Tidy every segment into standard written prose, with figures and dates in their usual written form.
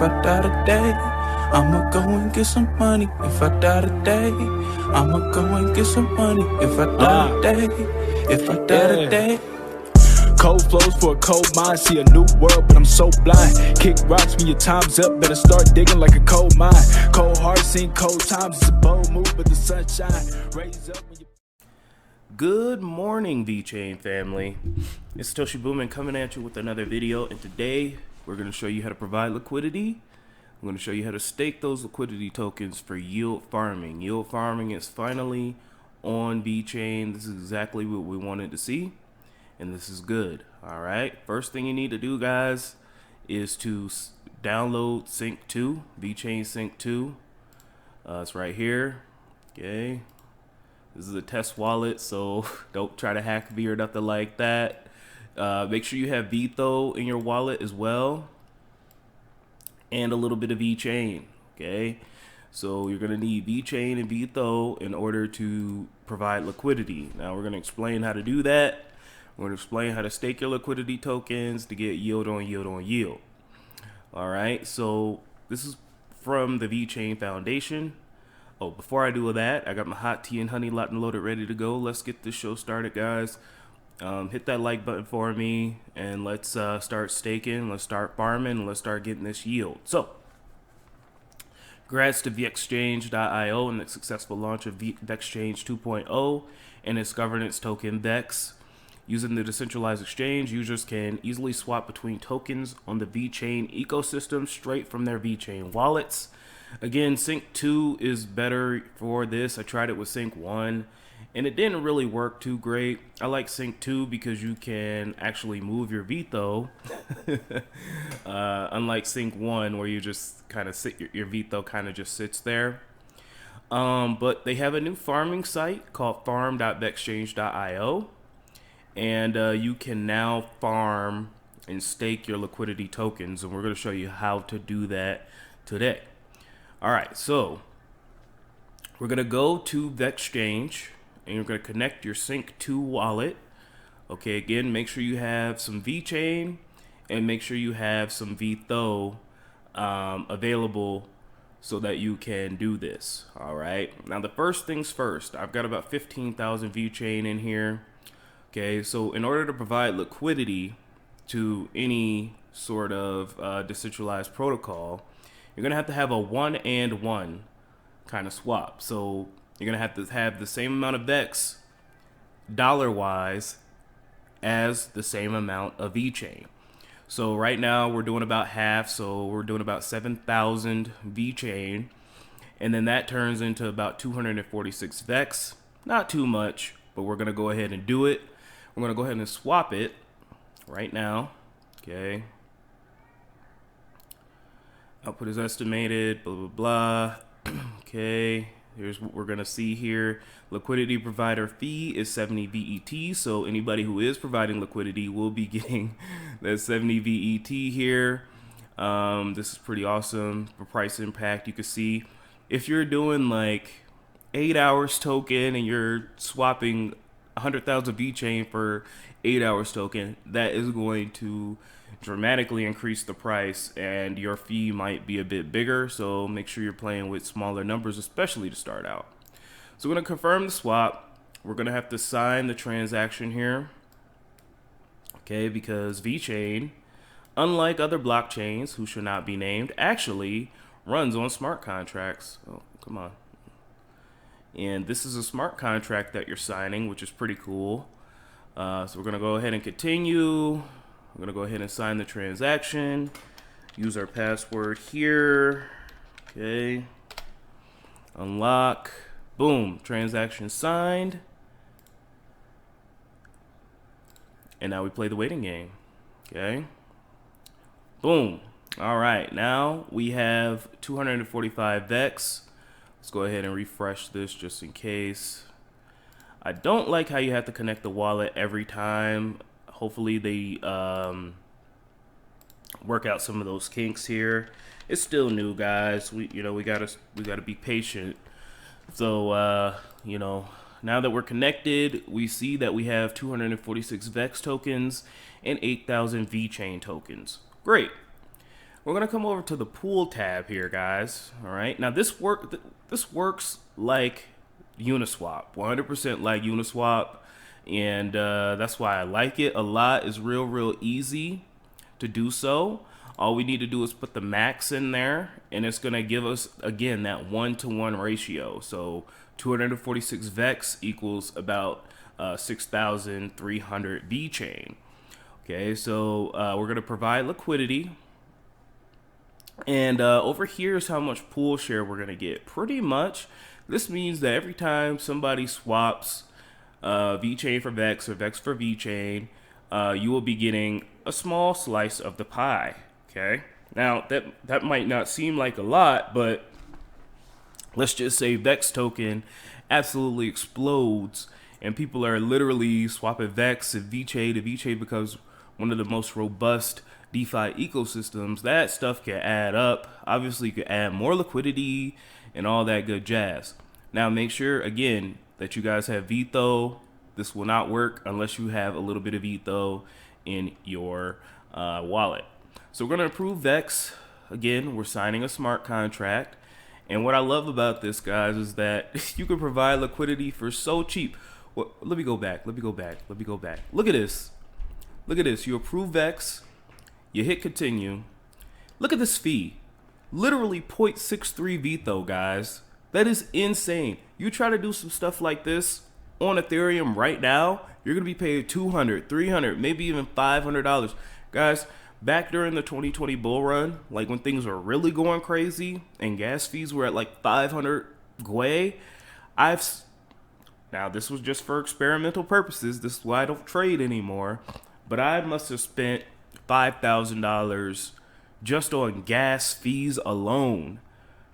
I die today, I'ma go and get some money. If I die today, I'ma go and get some money. If I die today, if I die today. Cold flows for a cold mind, see a new world, but I'm so blind. Kick rocks when your time's up, better start digging like a coal mine. Cold heart, seen cold times, it's a bold move, but the sunshine raise up when you... Good morning, VeChain family. It's Satoshi Boomin coming at you with another video, and today we're going to show you how to provide liquidity. I'm going to show you how to stake those liquidity tokens for yield farming. Yield farming is finally on VeChain. This is exactly what we wanted to see, and this is good. All right, first thing you need to do, guys, is to download Sync 2, VeChain Sync 2. It's right here. Okay, this is a test wallet, so don't try to hack me or nothing like that. Make sure you have VTHO in your wallet as well, and a little bit of VeChain. Okay, so you're gonna need VeChain and VTHO in order to provide liquidity. Now we're gonna explain how to do that. We're gonna explain how to stake your liquidity tokens to get yield on yield on yield. All right, so this is from the VeChain Foundation. Oh, before I do that, I got my hot tea and honey locked and loaded, ready to go. Let's get this show started, guys. Hit that like button for me, and let's start staking, let's start farming, and let's start getting this yield. So, congrats to vexchange.io and the successful launch of VeChange 2.0 and its governance token VEX. Using the decentralized exchange, users can easily swap between tokens on the VeChain ecosystem straight from their VeChain wallets. Again, Sync 2 is better for this. I tried it with Sync 1, and it didn't really work too great. I like Sync 2 because you can actually move your VTHO, unlike Sync 1 where you just kind of sit, your VTHO kind of just sits there. But they have a new farming site called farm.vexchange.io, and you can now farm and stake your liquidity tokens, and we're going to show you how to do that today. All right, so we're going to go to VeXchange, and you're going to connect your Sync 2 wallet. Okay, again, make sure you have some VeChain and make sure you have some VTHO available so that you can do this. All right, now the first things first, I've got about 15,000 VeChain in here. Okay, so in order to provide liquidity to any sort of decentralized protocol, you're gonna have to have a 1-and-1 kind of swap. So you're gonna have to have the same amount of VEX dollar-wise as the same amount of VeChain. So right now we're doing about half, so we're doing about 7,000 VeChain, and then that turns into about 246 VEX. Not too much, but we're gonna go ahead and do it. We're gonna go ahead and swap it right now. Okay. Output is estimated, blah, blah, blah. Okay, here's what we're gonna see here. Liquidity provider fee is 70 VET, so anybody who is providing liquidity will be getting that 70 VET here. This is pretty awesome for price impact. You can see if you're doing like 8 hours token and you're swapping 100,000 VeChain for 8 hours token, that is going to dramatically increase the price, and your fee might be a bit bigger, so make sure you're playing with smaller numbers, especially to start out. So we're going to confirm the swap. We're going to have to sign the transaction here, okay, because VeChain, unlike other blockchains who should not be named, actually runs on smart contracts. Oh, come on. And this is a smart contract that you're signing, which is pretty cool. So we're going to go ahead and continue. We're going to go ahead and sign the transaction. Use our password here. Okay. Unlock. Boom. Transaction signed. And now we play the waiting game. Okay. Boom. All right. Now we have 245 VEX. Let's go ahead and refresh this just in case. I don't like how you have to connect the wallet every time. Hopefully they work out some of those kinks here. It's still new, guys. We gotta be patient. So now that we're connected, we see that we have 246 VEX tokens and 8,000 VeChain tokens. Great. we're gonna come over to the pool tab here, guys. All right, now this works like Uniswap, 100% like Uniswap, and that's why I like it a lot. It's real easy to do so. All we need to do is put the max in there, and it's gonna give us again that 1-to-1 ratio. So 246 Vex equals about 6,300 VeChain. Okay, so we're gonna provide liquidity, and over here is how much pool share we're gonna get. Pretty much, this means that every time somebody swaps VeChain for Vex or Vex for VeChain, you will be getting a small slice of the pie. Okay, now that might not seem like a lot, but let's just say Vex token absolutely explodes, and people are literally swapping Vex and VeChain to VeChain becomes one of the most robust DeFi ecosystems. That stuff can add up. Obviously, you can add more liquidity and all that good jazz. Now, make sure, again, that you guys have VTHO. This will not work unless you have a little bit of VTHO in your wallet. So we're going to approve Vex. Again, we're signing a smart contract. And what I love about this, guys, is that you can provide liquidity for so cheap. Well, let me go back. Look at this. Look at this. You approve Vex. You hit continue. Look at this fee. Literally 0.63 VTHO, guys. That is insane. You try to do some stuff like this on Ethereum right now, you're going to be paid $200, $300, maybe even $500. Guys, back during the 2020 bull run, like when things were really going crazy and gas fees were at like 500 Gwei, now this was just for experimental purposes. This is why I don't trade anymore. But I must have spent $5,000 just on gas fees alone,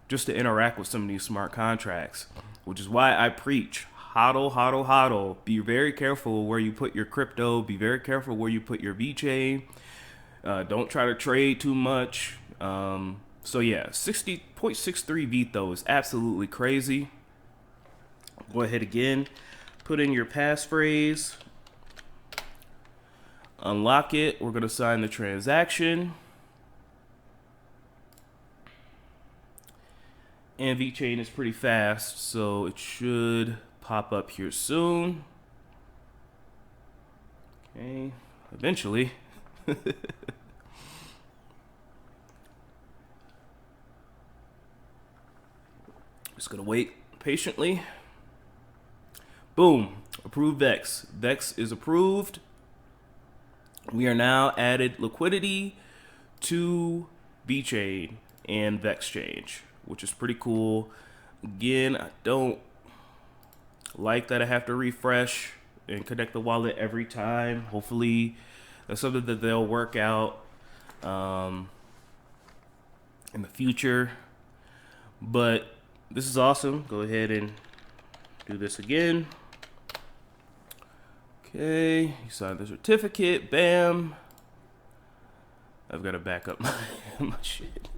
just to interact with some of these smart contracts, which is why I preach hodl, hodl, hodl. Be very careful where you put your crypto. Be very careful where you put your VeChain. Don't try to trade too much. So yeah, 60.63 VTHO is absolutely crazy. Go ahead again, put in your passphrase. Unlock it. We're going to sign the transaction. And VeChain is pretty fast, so it should pop up here soon. Okay, eventually. Just going to wait patiently. Boom. Approved Vex. Vex is approved. We are now added liquidity to VeChain and vexchange, which is pretty cool. Again, I don't like that I have to refresh and connect the wallet every time. Hopefully that's something that they'll work out in the future. But this is awesome. Go ahead and do this again. Okay, you sign the certificate, bam. I've got to back up my shit.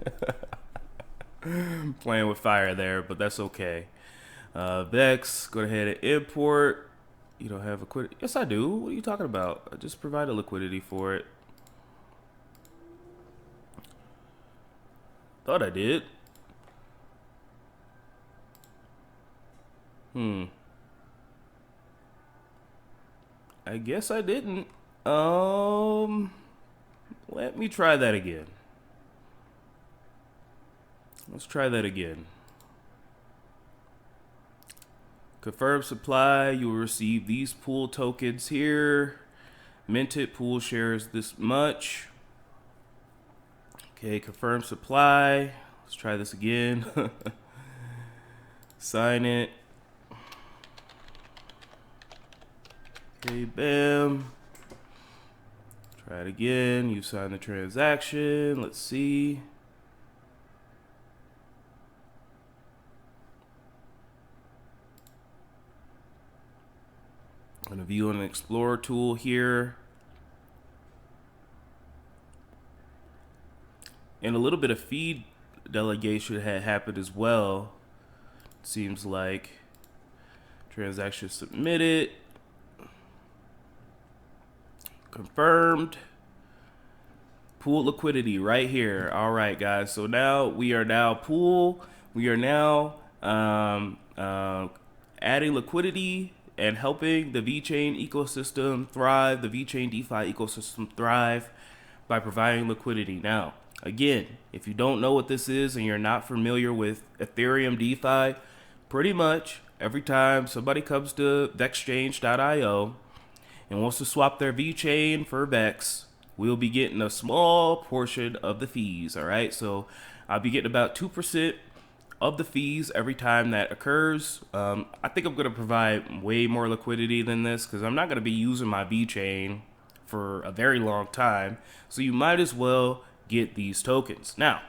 Playing with fire there, but that's okay. Vex, go ahead and import. You don't have liquidity? Yes, I do. What are you talking about? I just provided liquidity for it. Thought I did. I guess I didn't. Let me try that again. Let's try that again. Confirm supply. You will receive these pool tokens here. Minted pool shares this much. Okay, confirm supply. Let's try this again. Sign it. Okay, bam. Try it again. You sign the transaction. Let's see. I'm going to view an Explorer tool here. And a little bit of feed delegation had happened as well. It seems like transaction submitted. Confirmed. Pool liquidity right here. All right, guys. So now we are now adding liquidity and helping the VeChain ecosystem thrive, the VeChain DeFi ecosystem thrive by providing liquidity. Now, again, if you don't know what this is and you're not familiar with Ethereum DeFi, pretty much every time somebody comes to vexchange.io and wants to swap their VeChain for Vex, we'll be getting a small portion of the fees. All right, so I'll be getting about 2% of the fees every time that occurs. I think I'm going to provide way more liquidity than this because I'm not going to be using my VeChain for a very long time. So you might as well get these tokens. Now,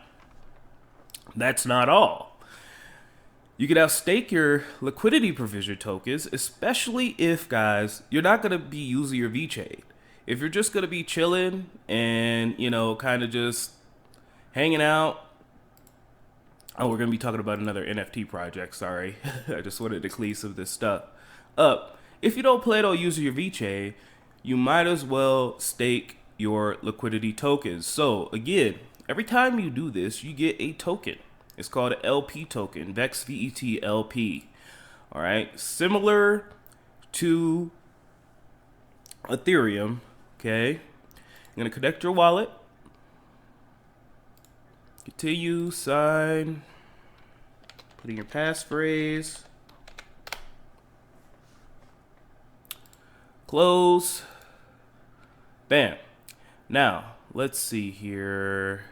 that's not all. You can now stake your liquidity provision tokens, especially if, guys, you're not going to be using your VeChain. If you're just going to be chilling and, you know, kind of just hanging out. Oh, we're going to be talking about another NFT project. Sorry. I just wanted to clean some of this stuff up. If you don't plan on using your VeChain, you might as well stake your liquidity tokens. So again, every time you do this, you get a token. It's called an LP token, VeXVET LP. All right. Similar to Ethereum. Okay. You're going to connect your wallet. Continue, sign, put in your passphrase, close, bam. Now, let's see here.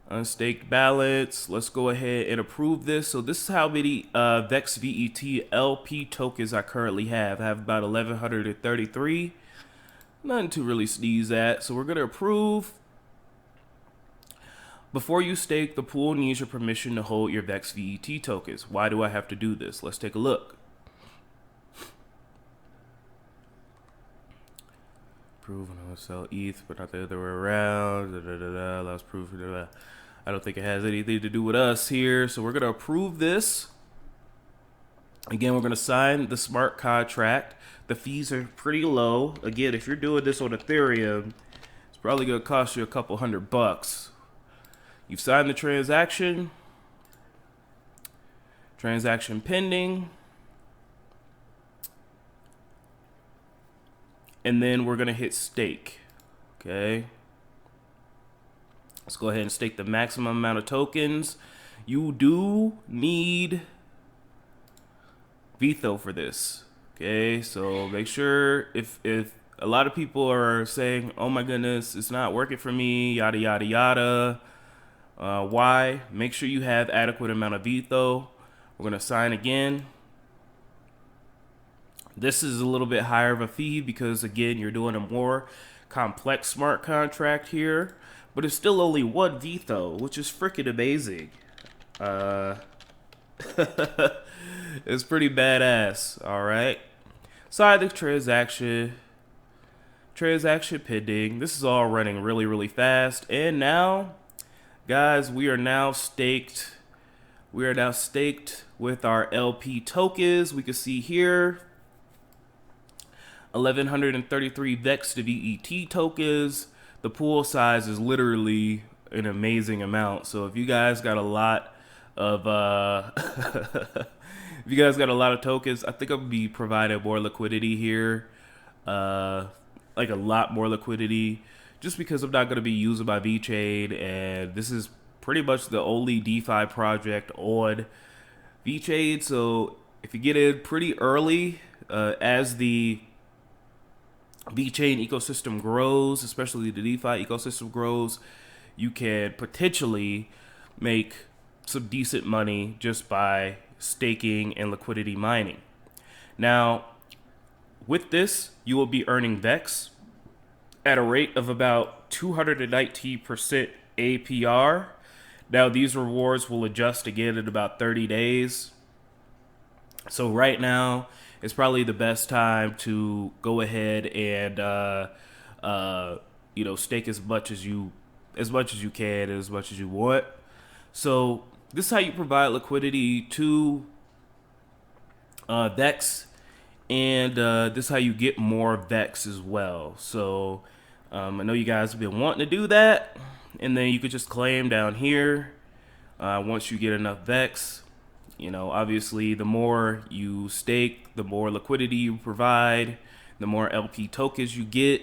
Unstaked balance. Let's go ahead and approve this. So this is how many VeXVET LP tokens I currently have. I have about 1,133. Nothing to really sneeze at. So we're going to approve. Before you stake, the pool needs your permission to hold your VeXVET tokens. Why do I have to do this? Let's take a look. Prove when I will sell ETH, but not the other way around. Allows proof. I don't think it has anything to do with us here. So we're going to approve this. Again, we're going to sign the smart contract. The fees are pretty low. Again, if you're doing this on Ethereum, it's probably going to cost you a couple $100. You've signed the transaction. Transaction pending. And then we're going to hit stake. Okay. Let's go ahead and stake the maximum amount of tokens. You do need VTHO for this. Okay. So make sure if a lot of people are saying, oh my goodness, it's not working for me, yada, yada, yada. Why? Make sure you have adequate amount of VTHO. We're going to sign again. This is a little bit higher of a fee because, again, you're doing a more complex smart contract here. But it's still only one VTHO, which is freaking amazing. It's pretty badass. All right. Sign the transaction. Transaction pending. This is all running really, really fast. And now, guys, we are now staked. We are now staked with our LP tokens. We can see here 1,133 VEX to VET tokens. The pool size is literally an amazing amount. So if you guys got a lot of if you guys got a lot of tokens, I think I'll be providing more liquidity here. Like a lot more liquidity, just because I'm not going to be using my VeChain, and this is pretty much the only DeFi project on VeChain. So if you get in pretty early, as the VeChain ecosystem grows, especially the DeFi ecosystem grows, you can potentially make some decent money just by staking and liquidity mining. Now, with this, you will be earning VEX at a rate of about 219% APR. Now, these rewards will adjust again in about 30 days. So right now, it's probably the best time to go ahead and stake as much as you can, as much as you want. So this is how you provide liquidity to VEX, and this is how you get more VEX as well. So I know you guys have been wanting to do that, and then you could just claim down here once you get enough Vex. You know, obviously, the more you stake, the more liquidity you provide, the more LP tokens you get,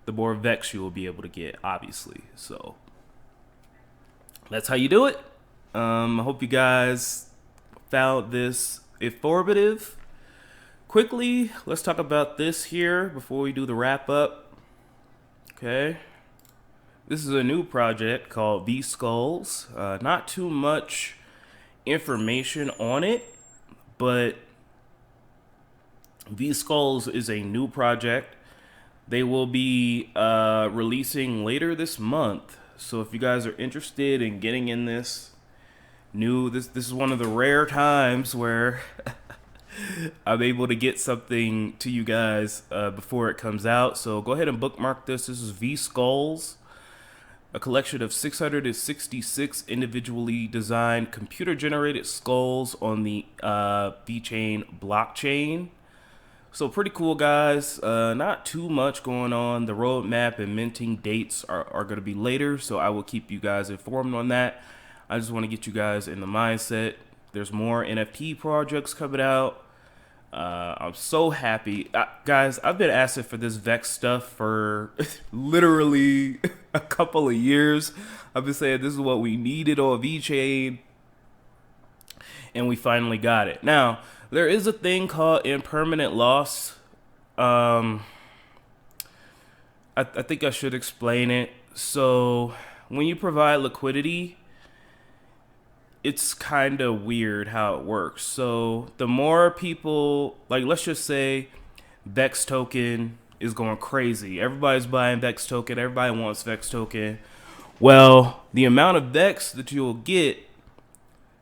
the more Vex you will be able to get, obviously. So that's how you do it. I hope you guys found this informative. Quickly, let's talk about this here before we do the wrap up. Okay. This is a new project called V-Skulls. Not too much information on it, but V-Skulls is a new project. They will be releasing later this month. So if you guys are interested in getting in this is one of the rare times where I'm able to get something to you guys before it comes out. So go ahead and bookmark this. This is V-Skulls, a collection of 666 individually designed computer-generated skulls on the VeChain blockchain. So pretty cool, guys. Not too much going on. The roadmap and minting dates are going to be later, so I will keep you guys informed on that. I just want to get you guys in the mindset. There's more NFT projects coming out. I'm so happy. Guys, I've been asking for this Vex stuff for literally a couple of years. I've been saying this is what we needed on VeChain, and we finally got it. Now, there is a thing called impermanent loss. I think I should explain it. So when you provide liquidity, it's kind of weird how it works. So the more people, like, let's just say Vex token is going crazy. Everybody's buying Vex token. Everybody wants Vex token. Well, the amount of Vex that you'll get,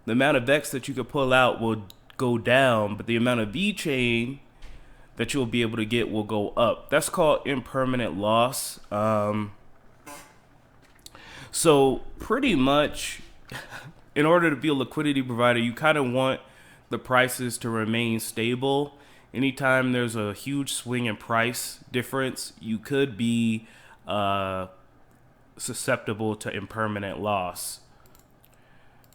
the amount of Vex that you can pull out will go down, but the amount of VeChain that you'll be able to get will go up. That's called impermanent loss. So pretty much, in order to be a liquidity provider, you kind of want the prices to remain stable. Anytime there's a huge swing in price difference, you could be susceptible to impermanent loss.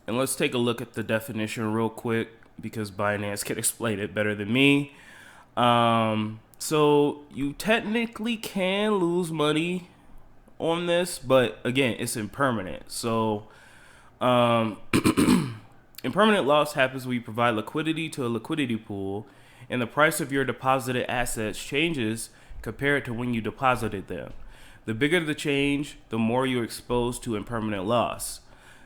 And let's take a look at the definition real quick, because Binance can explain it better than me. So you technically can lose money on this, but again, it's impermanent. So impermanent loss happens when you provide liquidity to a liquidity pool and the price of your deposited assets changes compared to when you deposited them. The bigger the change, the more you're exposed to impermanent loss.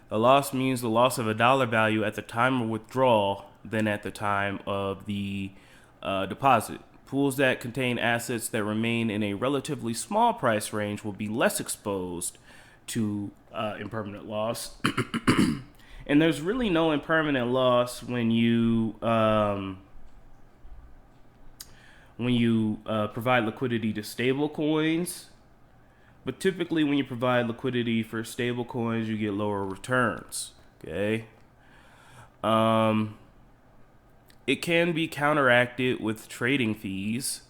The loss means the loss of a dollar value at the time of withdrawal than at the time of the deposit. Pools that contain assets that remain in a relatively small price range will be less exposed to impermanent loss. And there's really no impermanent loss when you provide liquidity to stable coins. But typically when you provide liquidity for stable coins, you get lower returns. Okay. It can be counteracted with trading fees.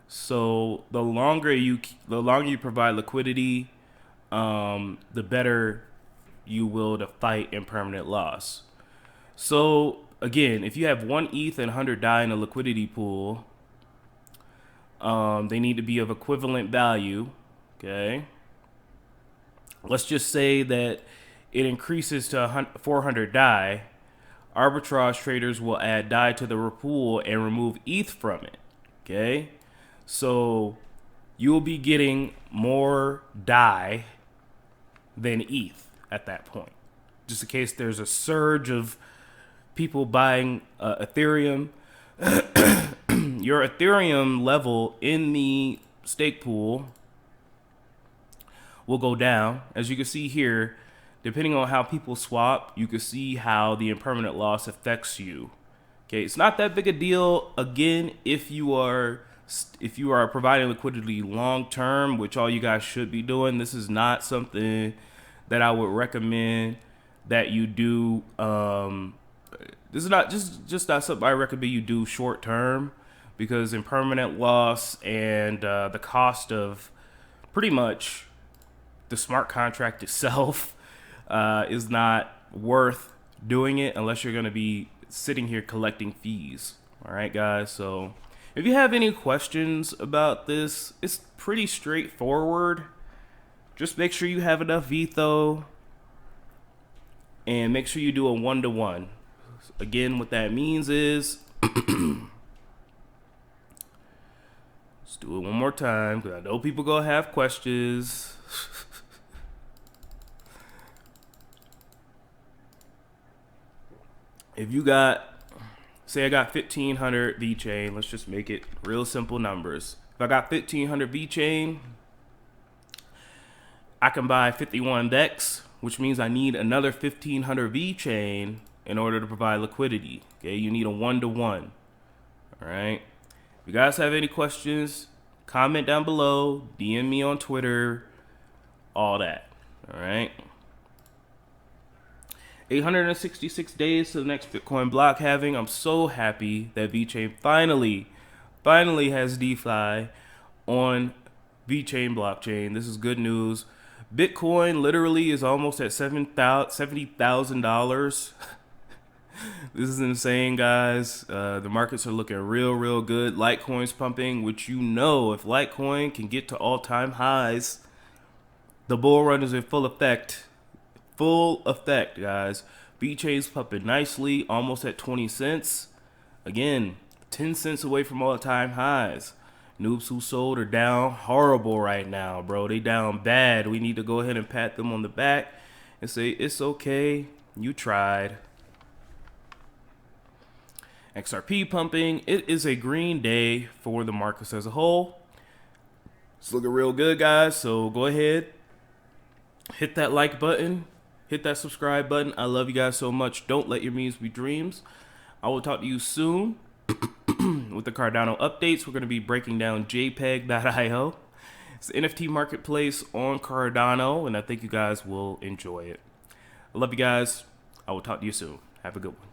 So the longer you provide liquidity, the better you will to fight impermanent loss. So again, if you have 1 ETH and 100 DAI in a liquidity pool, they need to be of equivalent value. Okay. Let's just say that it increases to 400 DAI. Arbitrage traders will add DAI to the pool and remove ETH from it. Okay. So you will be getting more DAI than ETH at that point. Just in case there's a surge of people buying Ethereum, your Ethereum level in the stake pool will go down. As you can see here, depending on how people swap, you can see how the impermanent loss affects you. Okay, it's not that big a deal. Again, if you are providing liquidity long term, which all you guys should be doing, this is not something that I would recommend that you do. This is not just not something I recommend you do short term, because impermanent loss and the cost of pretty much the smart contract itself is not worth doing it unless you're going to be sitting here collecting fees. All right, guys. So if you have any questions about this, it's pretty straightforward. Just make sure you have enough VTHO and make sure you do a 1-to-1. Again, what that means is, let's do it one more time because I know people gonna have questions. If you got, say I got 1,500 VeChain, let's just make it real simple numbers. If I got 1,500 VeChain, I can buy 51 DEX, which means I need another 1,500 VeChain in order to provide liquidity. Okay, you need a 1-to-1. All right. If you guys have any questions, comment down below, DM me on Twitter, all that. All right. 866 days to the next Bitcoin block halving. I'm so happy that VeChain finally has DeFi on VeChain blockchain. This is good news. Bitcoin literally is almost at $70,000. This is insane, guys. The markets are looking real good. Litecoin's pumping, which if Litecoin can get to all-time highs, the bull run is in full effect. Full effect, guys. VeChain's pumping nicely, almost at 20 cents. Again, 10 cents away from all-time highs. Noobs who sold are down horrible right now, bro. They down bad. We need to go ahead and pat them on the back and say, it's okay. You tried. XRP pumping. It is a green day for the markets as a whole. It's looking real good, guys. So go ahead. Hit that like button. Hit that subscribe button. I love you guys so much. Don't let your memes be dreams. I will talk to you soon. With the Cardano updates, we're going to be breaking down JPEG.io. It's the NFT marketplace on Cardano, and I think you guys will enjoy it. I love you guys. I will talk to you soon. Have a good one.